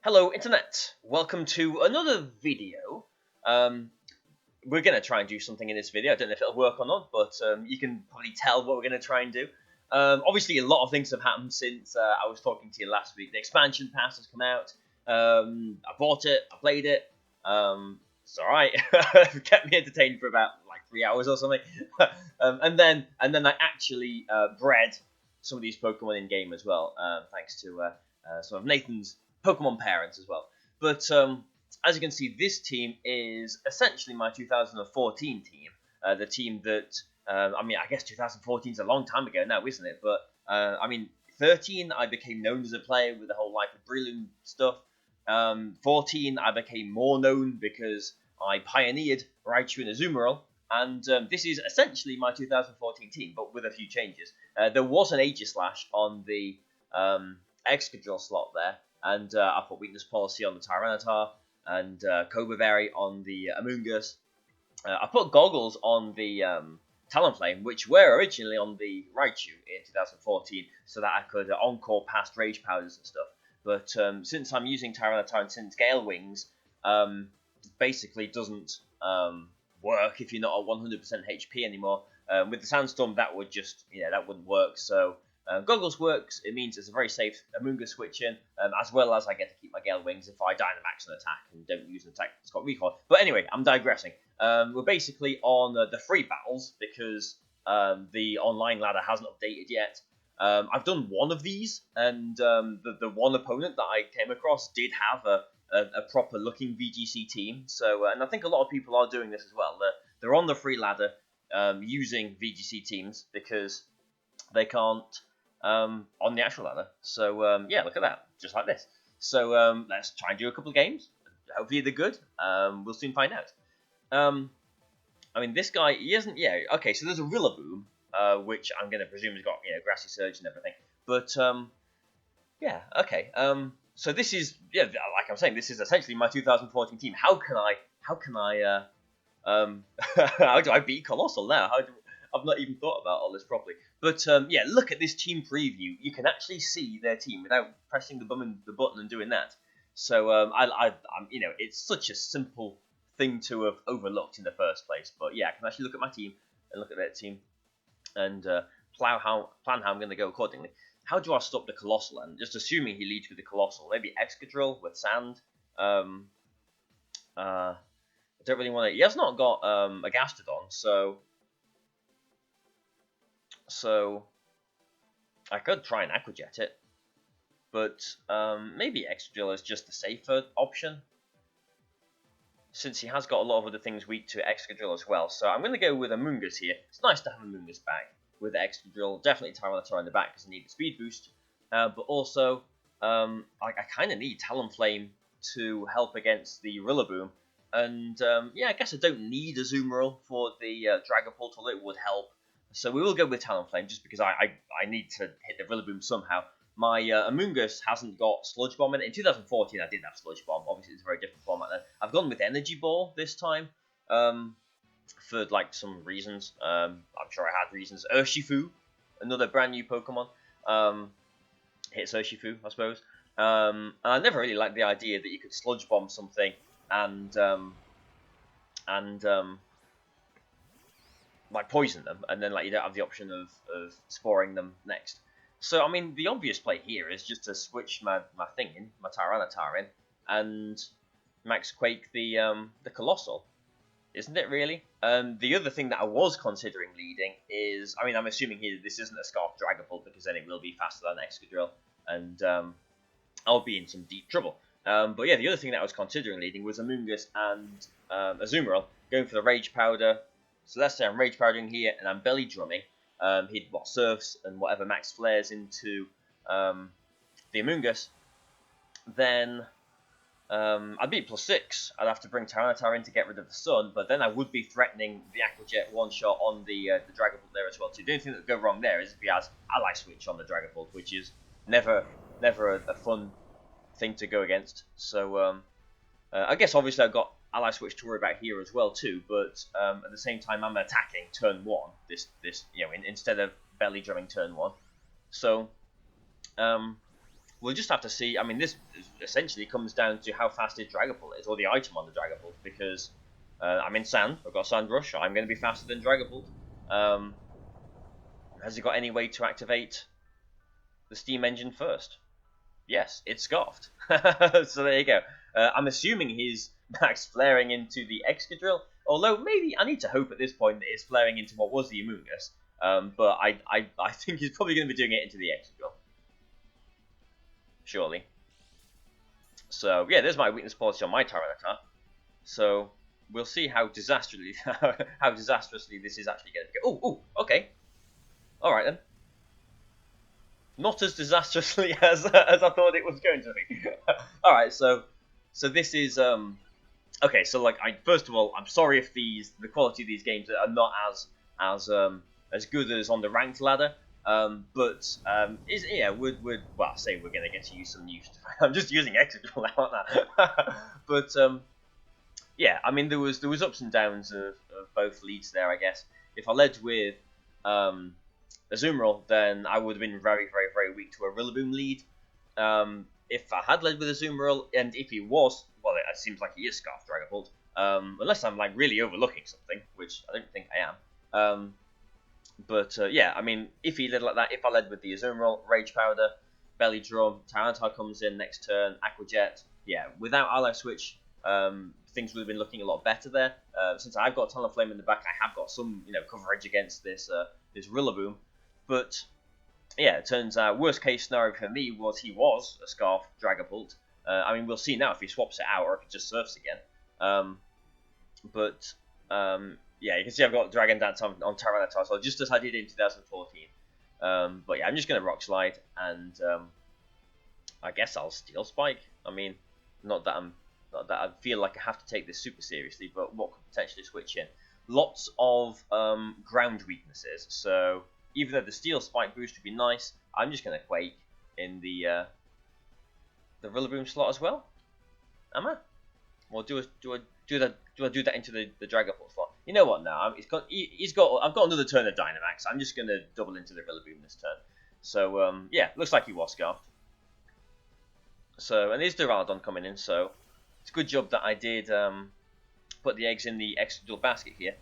Hello Internet, welcome to another video. We're going to try and do something in this video. I don't know if it'll work or not, but you can probably tell what we're going to try and do. Obviously a lot of things have happened since I was talking to you last week. The expansion pass has come out. I bought it, I played it. It's alright. It kept me entertained for about like 3 hours or something. and then I actually bred some of these Pokemon in game as well, thanks to some of Nathan's Pokemon parents as well. But as you can see, this team is essentially my 2014 team. The team that, I guess 2014 is a long time ago now, isn't it? But, 13, I became known as a player with the whole Life of Breloom stuff. 14, I became more known because I pioneered Raichu and AZUMARILL. And this is essentially my 2014 team, but with a few changes. There was an Aegislash on the Excadrill slot there. And I put Weakness Policy on the Tyranitar, and Cobra Berry on the Amoonguss. I put Goggles on the Talonflame, which were originally on the Raichu in 2014, so that I could encore past Rage Powders and stuff. But since I'm using Tyranitar and since Gale Wings basically doesn't work if you're not at 100% HP anymore, with the Sandstorm that would just, that wouldn't work, so... Goggles works. It means it's a very safe Amoonguss switch in, as well as I get to keep my Gale Wings if I Dynamax an attack and don't use an attack that's got recoil. But anyway, I'm digressing. We're basically on the free battles because the online ladder hasn't updated yet. I've done one of these, and the one opponent that I came across did have a proper looking VGC team. So, and I think a lot of people are doing this as well. They're on the free ladder using VGC teams because they can't on the actual ladder. So, yeah, look at that. Just like this. So, let's try and do a couple of games. Hopefully they're good. We'll soon find out. This guy, he isn't... Yeah, okay, so there's a Rillaboom, which I'm going to presume has got, Grassy Surge and everything. But, yeah, okay. So this is... Yeah, like I'm saying, this is essentially my 2014 team. How do I beat Colossal now? I've not even thought about all this properly. But, yeah, look at this team preview. You can actually see their team without pressing the button and doing that. So, it's such a simple thing to have overlooked in the first place. But, yeah, I can actually look at my team and look at their team and plan how I'm going to go accordingly. How do I stop the Colossal? And just assuming he leads with the Colossal. Maybe Excadrill with Sand. I don't really want to... He has not got a Gastrodon, So, I could try and Aqua Jet it, but maybe Excadrill is just the safer option, since he has got a lot of other things weak to Excadrill as well. So I'm going to go with Amoonguss here. It's nice to have Amoonguss back with Excadrill, definitely Tyranitar in the back because I need the speed boost, but also I kind of need Talonflame to help against the Rillaboom, and yeah, I guess I don't need AZUMARILL for the Dragapult, although it would help. So we will go with Talonflame just because I need to hit the Rillaboom somehow. My Amoonguss hasn't got Sludge Bomb in it. In 2014 I did have Sludge Bomb. Obviously it's a very different format then. I've gone with Energy Ball this time for like some reasons. I'm sure I had reasons. Urshifu, another brand new Pokemon. Hits Urshifu, I suppose. And I never really liked the idea that you could Sludge Bomb something and like poison them, and then like you don't have the option of sporing them next. So the obvious play here is just to switch my thing in, my Tyranitar in, and Max Quake the Colossal, isn't it really? The other thing that I was considering leading is, I'm assuming here this isn't a Scarf Dragapult because then it will be faster than Excadrill, and I'll be in some deep trouble. But yeah, the other thing that I was considering leading was Amoonguss and AZUMARILL, going for the Rage Powder. So let's say I'm Rage Powdering here and I'm Belly Drumming. He'd Surfs and whatever Max Flares into the Amoonguss. Then I'd be +6. I'd have to bring Tyranitar in to get rid of the Sun, but then I would be threatening the Aqua Jet one-shot on the Dragapult there as well too. The only thing that would go wrong there is if he has Ally Switch on the Dragapult, which is never a fun thing to go against. So I guess obviously I've got Ally Switch to worry about here as well too, but at the same time I'm attacking turn 1. This instead of Belly Drumming turn 1. So we'll just have to see. I mean, this essentially comes down to how fast his Dragapult is, or the item on the Dragapult, because I'm in Sand. I've got Sand Rush. I'm going to be faster than Dragapult. Has he got any way to activate the steam engine first? Yes, it's Scarfed. So there you go. I'm assuming he's max flaring into the Excadrill, although maybe I need to hope at this point that it's flaring into what was the Amoonguss. But I think he's probably going to be doing it into the Excadrill. Surely. So yeah, there's my weakness policy on my Tyranitar. So we'll see how disastrously this is actually going to go. Oh, okay. All right then. Not as disastrously as I thought it was going to be. All right, so this is okay. So like, first of all, I'm sorry if the quality of these games are not as good as on the ranked ladder. But well, say we're gonna get to use some new stuff. I'm just using Excadrill now, aren't I? But yeah, I mean there was ups and downs of both leads there, I guess. If I led with Azumarill, then I would have been very, very, very weak to a Rillaboom lead. If I had led with Azumarill, and if he was, well, it seems like he is Scarf Dragapult, unless I'm like really overlooking something, which I don't think I am. But yeah, I mean, if he led like that, if I led with the Azumarill, Rage Powder, Belly Drum, Tyranitar comes in next turn, Aqua Jet, yeah, without Ally Switch, things would have been looking a lot better there. Since I've got Talonflame in the back, I have got some coverage against this Rillaboom. But yeah, it turns out worst case scenario for me was he was a Scarf Dragapult. I mean, we'll see now if he swaps it out or if he just surfs again. Yeah, you can see I've got Dragon Dance on Tyranitar, so just as I did in 2014. But yeah, I'm just going to Rock Slide, and I guess I'll Steel Spike. I mean, not that I feel like I have to take this super seriously, but what could potentially switch in? Lots of ground weaknesses, so even though the Steel Spike boost would be nice, I'm just going to Quake in the Rillaboom slot as well. Am I? Or do I do that into the Dragapult slot? You know what? Now I've got another turn of Dynamax. I'm just going to double into the Rillaboom this turn. So yeah, looks like he was Scarfed. So, and there's Duraludon coming in. So it's a good job that I did put the eggs in the Excadrill basket here.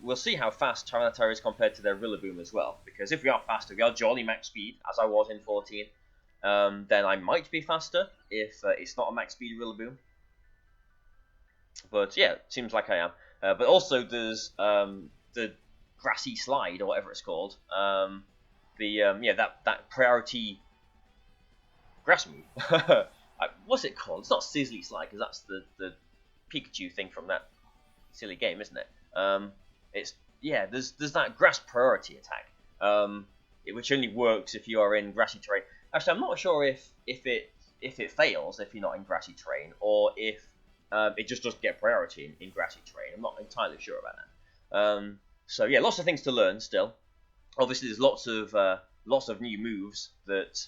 We'll see how fast Tyranitar is compared to their Rillaboom as well, because if we are faster, we are jolly max speed, as I was in 14, then I might be faster if it's not a max speed Rillaboom. But yeah, it seems like I am. But also there's the Grassy Slide, or whatever it's called, that priority grass move. What's it called? It's not Sizzly Slide, because that's the Pikachu thing from that silly game, isn't it? There's that grass priority attack, which only works if you are in grassy terrain. Actually, I'm not sure if it fails if you're not in grassy terrain, or if it just doesn't get priority in grassy terrain. I'm not entirely sure about that. So yeah, lots of things to learn still. Obviously, there's lots of new moves that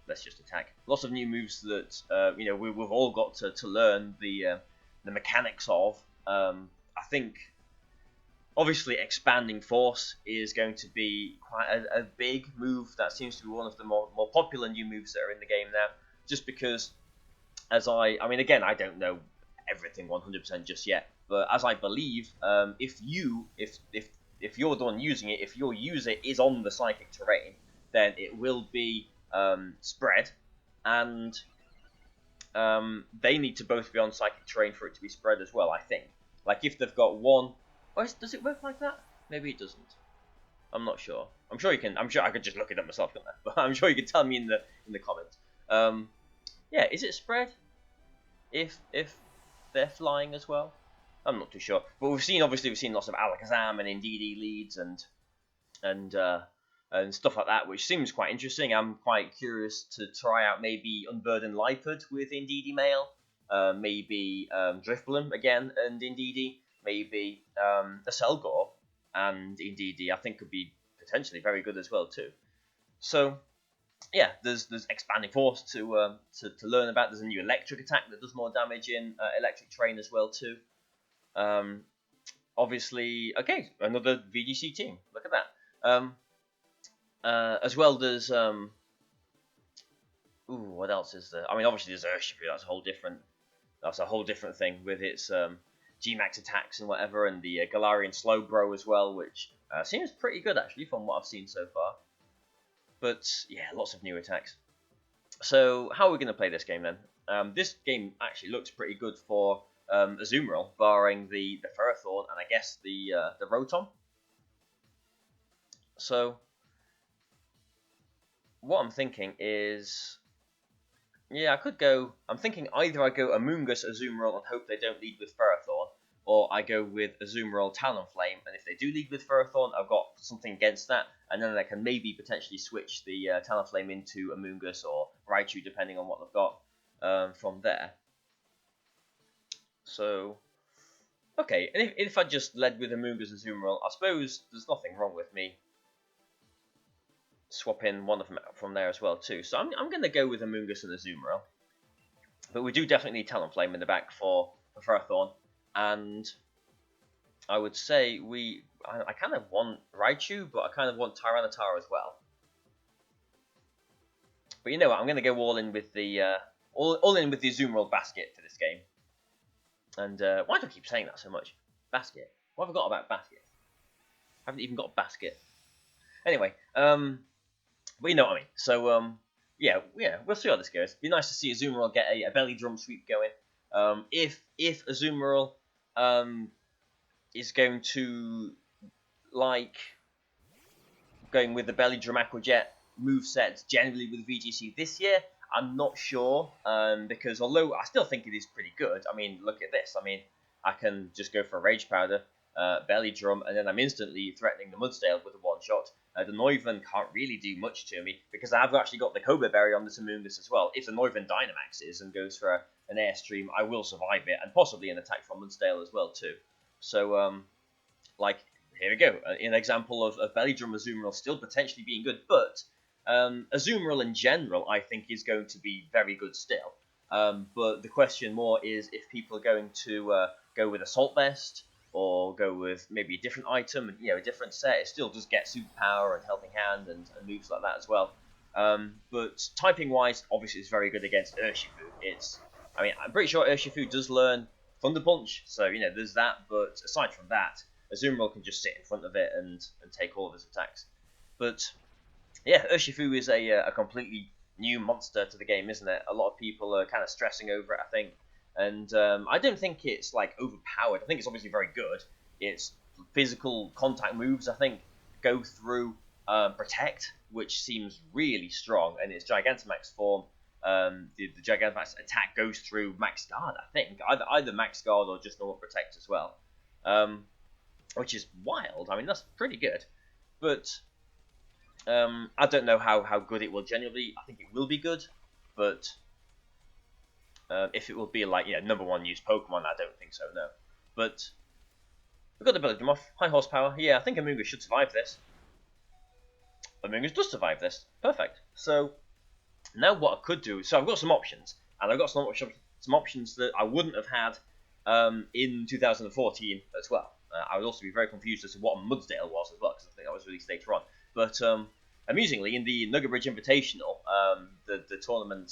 let's just attack. Lots of new moves that we've all got to learn the mechanics of. I think obviously expanding force is going to be quite a big move. That seems to be one of the more popular new moves that are in the game now, just because I mean again, I don't know everything 100% just yet, but as I believe, if you're the one using it, if your user is on the psychic terrain, then it will be spread, and they need to both be on psychic terrain for it to be spread as well, I think. Like if they've got one, does it work like that? Maybe it doesn't. I'm not sure. I'm sure you can. I'm sure I could just look it up myself, couldn't I? But I'm sure you can tell me in the comments. Yeah, is it spread if they're flying as well? I'm not too sure. But we've seen lots of Alakazam and Indeedee leads and stuff like that, which seems quite interesting. I'm quite curious to try out maybe Unburden Lipard with Indeedee Male. Maybe Drifblim again and Indeedee, maybe a Selgor and Indeedee I think could be potentially very good as well too. So yeah, there's expanding force to learn about. There's a new electric attack that does more damage in electric terrain as well too. Obviously, okay, another VGC team. Look at that. As well, there's Ooh, what else is there? I mean, obviously there's Urshifu. That's a whole different thing with its G-Max attacks and whatever, and the Galarian Slowbro as well, which seems pretty good actually from what I've seen so far. But yeah, lots of new attacks. So how are we going to play this game then? This game actually looks pretty good for Azumarill, barring the Ferrothorn and I guess the Rotom. So what I'm thinking is, yeah, I could go. I'm thinking either I go Amoonguss Azumarill and hope they don't lead with Ferrothorn, or I go with Azumarill Talonflame, and if they do lead with Ferrothorn, I've got something against that, and then I can maybe potentially switch the Talonflame into Amoonguss or Raichu, depending on what I've got from there. So, okay, and if I just led with Amoonguss Azumarill, I suppose there's nothing wrong with me swapping one of them out from there as well too. So I'm going to go with Amoonguss and Azumarill. But we do definitely need Talonflame in the back for Ferrothorn. And I would say I kind of want Raichu, but I kind of want Tyranitar as well. But you know what, I'm going to go all in with the all in with the Azumarill basket for this game. And why do I keep saying that so much? Basket. What have I got about basket? I haven't even got a basket. Anyway, but you know what I mean. So yeah, we'll see how this goes. It'd be nice to see Azumarill get a belly drum sweep going. If Azumarill is going to like going with the belly drum Aqua Jet moveset generally with VGC this year, I'm not sure, because although I still think it is pretty good, I mean, look at this. I mean, I can just go for a Rage Powder, belly drum, and then I'm instantly threatening the Mudsdale with a one-shot. The Noivern can't really do much to me, because I've actually got the Cobra Berry on this Amoonguss as well. If the Noivern Dynamaxes and goes for an Airstream, I will survive it, and possibly an attack from Mudsdale as well too. So, like, here we go, an example of belly drum Azumarill still potentially being good, but Azumarill in general, I think, is going to be very good still. But the question more is if people are going to go with Assault Vest or go with maybe a different item, and a different set. It still does get Superpower and Helping Hand and moves like that as well. But typing-wise, obviously, it's very good against Urshifu. I'm pretty sure Urshifu does learn Thunder Punch, so there's that. But aside from that, Azumarill can just sit in front of it and take all of his attacks. But yeah, Urshifu is a completely new monster to the game, isn't it? A lot of people are kind of stressing over it, I think. And I don't think it's like overpowered. I think it's obviously very good. Its physical contact moves, I think, go through Protect, which seems really strong. And its Gigantamax form, the Gigantamax attack goes through Max Guard, I think. Either Max Guard or just normal Protect as well. Which is wild. I mean, that's pretty good. But I don't know how good it will genuinely. I think it will be good, but if it will be like number one used Pokemon, I don't think so. No, but we've got the belly drum off. High horsepower. Yeah, I think Amoonguss should survive this. Amoonguss does survive this. Perfect. So now what I could do. So I've got some options, and I've got some options that I wouldn't have had in 2014 as well. I would also be very confused as to what a Mudsdale was as well, because I think that was released later on. But amusingly, in the Nugget Bridge Invitational, the tournament,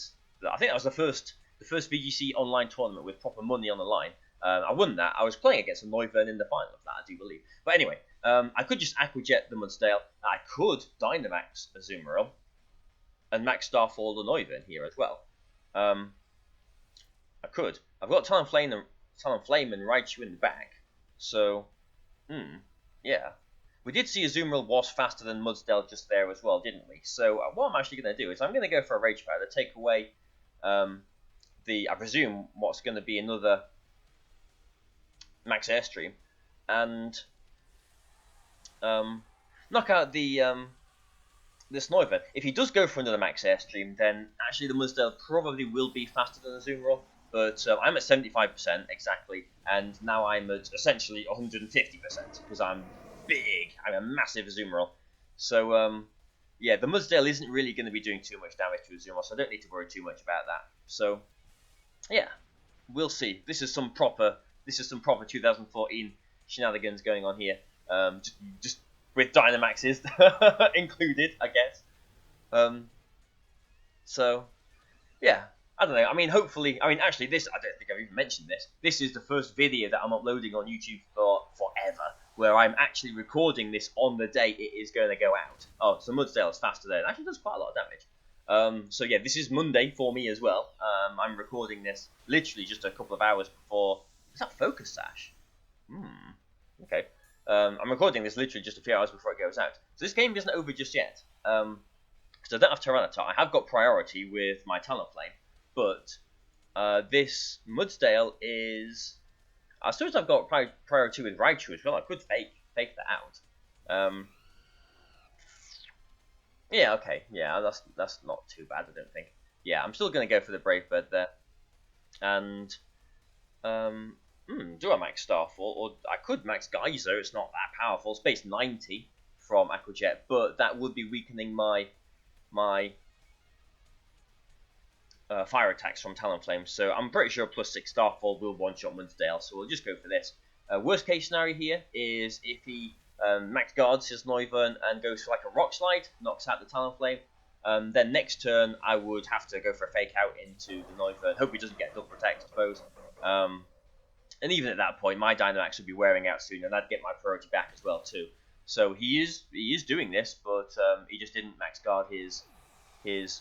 I think that was the first VGC online tournament with proper money on the line. I won that. I was playing against a Noivern in the final of that, I do believe. But anyway, I could just Aqua Jet the Mudsdale. I could Dynamax Azumarill and Max Starfall the Noivern here as well. I could. I've got Talonflame and Raichu in the back. So, yeah. We did see Azumarill was faster than Mudsdale just there as well, didn't we? So what I'm actually going to do is I'm going to go for a Rage Powder, take away I presume, what's going to be another Max Airstream, and knock out this Noivern. If he does go for another Max Airstream, then actually the Mudsdale probably will be faster than Azumarill. But I'm at 75% exactly, and now I'm at essentially 150% because I'm big. I'm a massive Azumarill. So yeah, the Mudsdale isn't really going to be doing too much damage to Azumarill, so I don't need to worry too much about that. So yeah, we'll see. This is some proper 2014 shenanigans going on here. Just with Dynamaxes included, I guess. So yeah, I don't know. I mean, hopefully, I mean, actually, this, I don't think I've even mentioned this. This is the first video that I'm uploading on YouTube for forever, where I'm actually recording this on the day it is going to go out. Oh, so Mudsdale is faster there. It actually does quite a lot of damage. So yeah, this is Monday for me as well. I'm recording this literally just a couple of hours before. Is that Focus Sash? Okay. I'm recording this literally just a few hours before it goes out. So this game isn't over just yet. Because I don't have Tyranitar. I have got priority with my Talonflame, but this Mudsdale is. I suppose I've got priority with Raichu as well. I could fake that out. Yeah, okay, yeah, that's not too bad, I don't think. Yeah, I'm still gonna go for the Brave Bird there, and do I max Starfall, or I could max Geyser? It's not that powerful. It's base 90 from Aqua Jet, but that would be weakening my fire attacks from Talonflame, so I'm pretty sure +6 Starfall will one-shot Mudsdale, so we'll just go for this. Worst case scenario here is if he max guards his Noivern and goes for like a Rock Slide, knocks out the Talonflame, then next turn I would have to go for a Fake Out into the Noivern, hope he doesn't get double protect, I suppose. And even at that point, my Dynamax would be wearing out soon, and I'd get my priority back as well too. So he is doing this, but he just didn't max guard his thingy,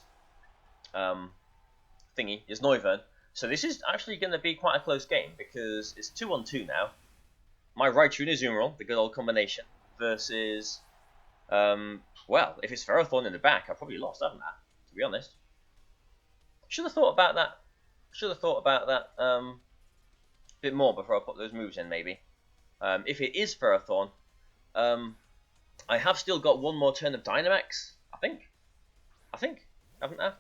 his Noivern. So this is actually going to be quite a close game because it's 2-on-2 now. My Raichu and AZUMARILL, the good old combination, versus well, if it's Ferrothorn in the back, I've probably lost, haven't I? To be honest, should have thought about that. A bit more before I put those moves in, maybe. If it is Ferrothorn, I have still got one more turn of Dynamax, I think, haven't I?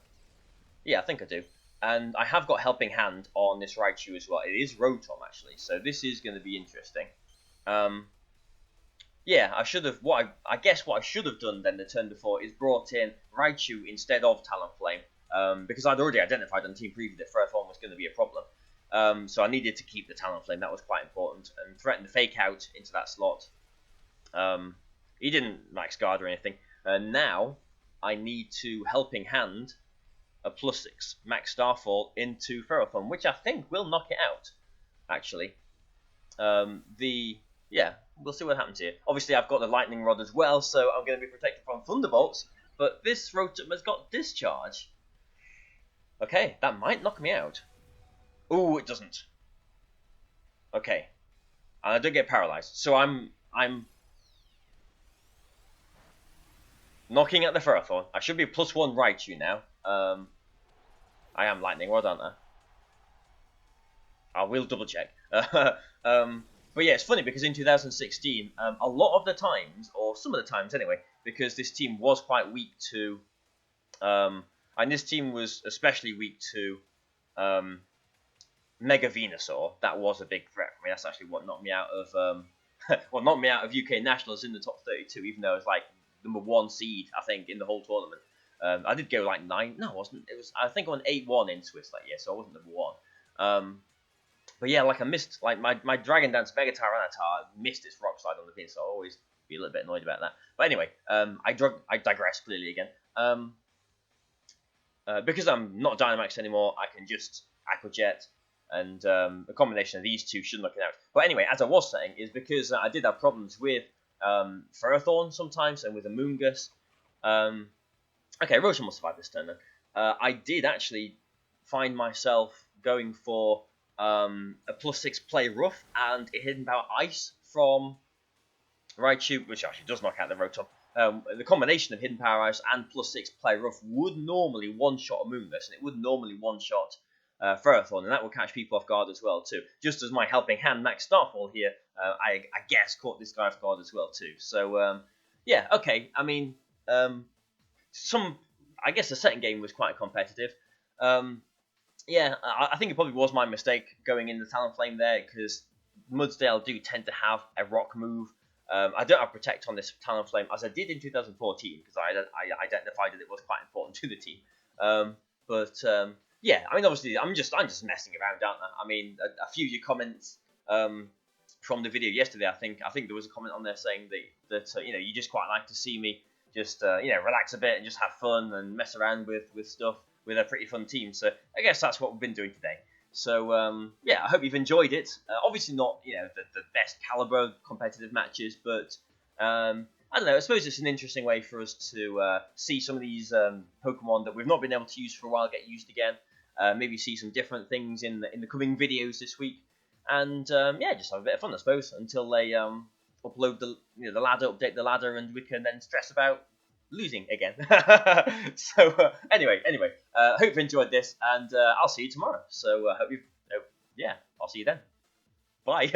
Yeah, I think I do. And I have got Helping Hand on this Raichu as well. It is Rotom, actually, so this is going to be interesting. Yeah, I should have. I guess what I should have done then the turn before is brought in Raichu instead of Talonflame, because I'd already identified on Team Preview that Ferrothorn was going to be a problem. So I needed to keep the Talonflame. That was quite important, and threaten to Fake Out into that slot. He didn't max guard or anything. Now I need to Helping Hand a +6 max Starfall into Ferrothorn, which I think will knock it out. Actually, yeah, we'll see what happens here. Obviously, I've got the Lightning Rod as well, so I'm going to be protected from Thunderbolts. But this Rotom has got Discharge. Okay, that might knock me out. Ooh, it doesn't. Okay, and I don't get paralyzed, so I'm knocking at the Ferrothorn. I should be +1 Raichu now. I am Lightning Rod, aren't I? I will double check. But yeah, it's funny because in 2016, a lot of the times, or some of the times anyway, because this team was quite weak to, and this team was especially weak to Mega Venusaur. That was a big threat for me. That's actually what knocked me out of, what knocked me out of UK Nationals in the top 32, even though it was like #1 seed, I think, in the whole tournament. I did go like 9. No, it wasn't. It was, I think, on 8-1 in Swiss that year, so I wasn't #1. But yeah, like I missed, like my Dragon Dance Mega Tyranitar missed its Rock Slide on the pin, so I'll always be a little bit annoyed about that. But anyway, I digress clearly again. Because I'm not Dynamax anymore, I can just Aqua Jet, and a combination of these two should knock it out. But anyway, as I was saying, is because I did have problems with Ferrothorn sometimes, and with a Moongus. Okay, Rotom will survive this turn then. I did actually find myself going for a +6 play Rough and a Hidden Power Ice from Raichu, which actually does knock out the Rotom. The combination of Hidden Power Ice and +6 play Rough would normally one-shot a Moongus, and it would normally one-shot Ferrothorn, and that will catch people off guard as well too. Just as my Helping Hand max Starfall here, I guess caught this guy off guard as well too. So yeah, okay. I mean, I guess the second game was quite competitive. Yeah, I think it probably was my mistake going in the Talonflame there, because Mudsdale do tend to have a rock move. I don't have Protect on this Talonflame, as I did in 2014, because I identified that it was quite important to the team. Yeah, I mean, obviously, I'm just messing around, aren't I? I mean, a few of your comments from the video yesterday, I think there was a comment on there saying that you just quite like to see me just relax a bit and just have fun and mess around with stuff. with a pretty fun team. So I guess that's what we've been doing today. So yeah, I hope you've enjoyed it. Obviously not, the best caliber competitive matches, but I don't know. I suppose it's an interesting way for us to see some of these Pokemon that we've not been able to use for a while get used again. Maybe see some different things in the coming videos this week, and yeah, just have a bit of fun, I suppose, until they upload the ladder, update the ladder, and we can then stress about losing again. So anyway, hope you've enjoyed this, and I'll see you tomorrow. So hope you, yeah, I'll see you then. Bye.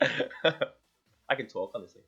I can talk, honestly.